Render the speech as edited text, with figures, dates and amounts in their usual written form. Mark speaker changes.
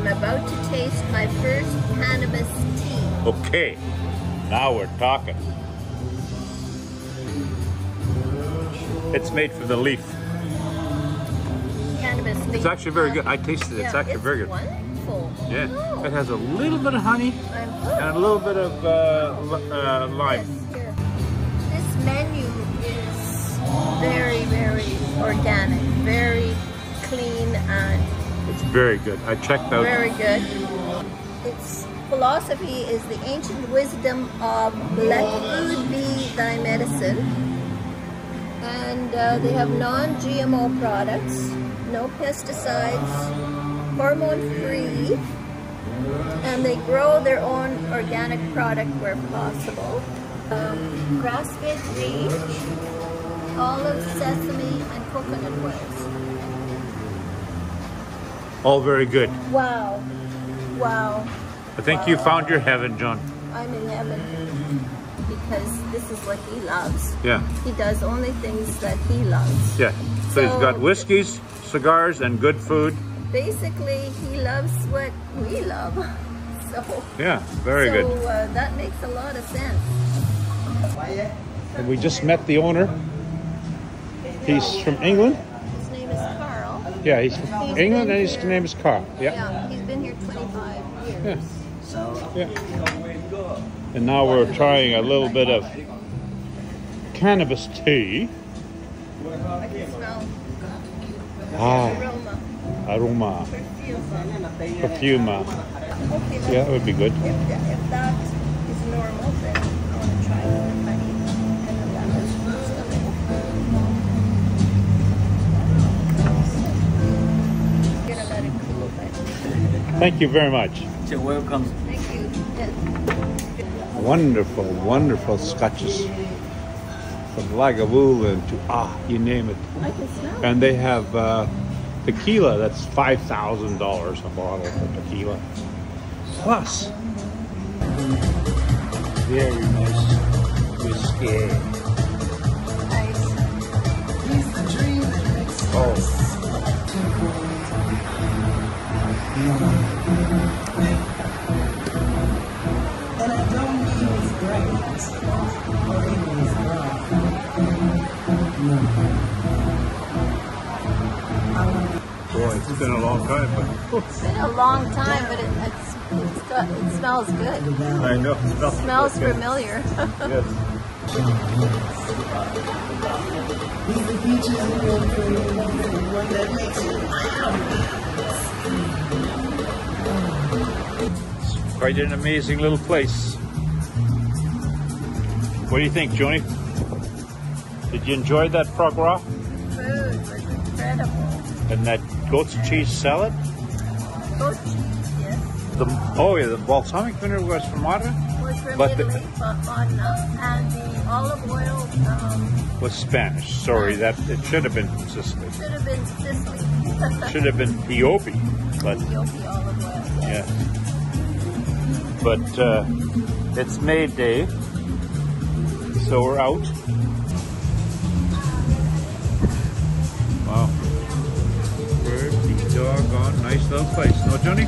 Speaker 1: I'm about to taste my first cannabis tea.
Speaker 2: Okay, now we're talking. It's made from the leaf.
Speaker 1: Cannabis leaf.
Speaker 2: It's actually very good. I tasted it. It's actually very good.
Speaker 1: Wonderful.
Speaker 2: Yeah,
Speaker 1: Oh.
Speaker 2: it has a little bit of honey and a little bit of lime.
Speaker 1: Yes, here. This menu is very, very organic, very clean and
Speaker 2: It's very good. I checked out.
Speaker 1: very good. Its philosophy is the ancient wisdom of let food be thy medicine. And they have non-GMO products, no pesticides, hormone-free, and they grow their own organic product where possible. Grass-fed beef, olive, sesame, and coconut oils.
Speaker 2: All very good.
Speaker 1: Wow. Wow.
Speaker 2: I think you found your heaven, John.
Speaker 1: I'm in heaven because this is what he loves.
Speaker 2: Yeah.
Speaker 1: He does only things that he loves.
Speaker 2: Yeah. So he's got whiskeys, cigars, and good food.
Speaker 1: Basically, he loves what we love. So,
Speaker 2: Yeah, very good.
Speaker 1: So that makes a lot of sense.
Speaker 2: And we just met the owner. He's from England.
Speaker 1: His name is Carl.
Speaker 2: Yeah, he's from England and his name is Carl. Yeah.
Speaker 1: Yeah, he's been here 25 years.
Speaker 2: Yeah. And now we're trying a little bit of cannabis tea.
Speaker 1: I can smell
Speaker 2: Ah,
Speaker 1: aroma,
Speaker 2: aroma,
Speaker 1: perfume.
Speaker 2: perfuma.
Speaker 1: Okay,
Speaker 2: Yeah, that would be good.
Speaker 1: if that is normal, then I want to try it with honey and the lemon stuff. You're gonna let it cool, but
Speaker 2: Thank you very much.
Speaker 3: You're welcome.
Speaker 1: thank you. Yeah.
Speaker 2: Wonderful, wonderful scotches. From Lagavulin to you name it.
Speaker 1: I can smell it.
Speaker 2: And they have tequila that's $5,000 a bottle for tequila. Plus, very nice whiskey.
Speaker 1: Nice.
Speaker 2: Oh,
Speaker 4: And I don't use grapes or even straw.
Speaker 2: boy, it's been a long time, but
Speaker 1: It's been a long time, but it smells good.
Speaker 2: I know.
Speaker 1: It smells
Speaker 2: okay.
Speaker 1: familiar.
Speaker 2: Yes.
Speaker 4: These are peaches and grapefruit, and one that makes you
Speaker 2: It's quite an amazing little place. What do you think, Joni? Did you enjoy that foie gras
Speaker 1: Food was incredible.
Speaker 2: and that goat's cheese salad?
Speaker 1: Goat cheese, yes.
Speaker 2: The balsamic vinegar was from Modena?
Speaker 1: Was from
Speaker 2: But
Speaker 1: Italy, Modena, and the olive oil
Speaker 2: Was Spanish. Sorry, that it should have been from Sicily.
Speaker 1: should have been Sicily.
Speaker 2: Should have been Ethiopi, but
Speaker 1: Ethiopian olive oil. Yes.
Speaker 2: yeah. But it's May Day, so we're out. Wow. Pretty doggone nice little place, no, Johnny?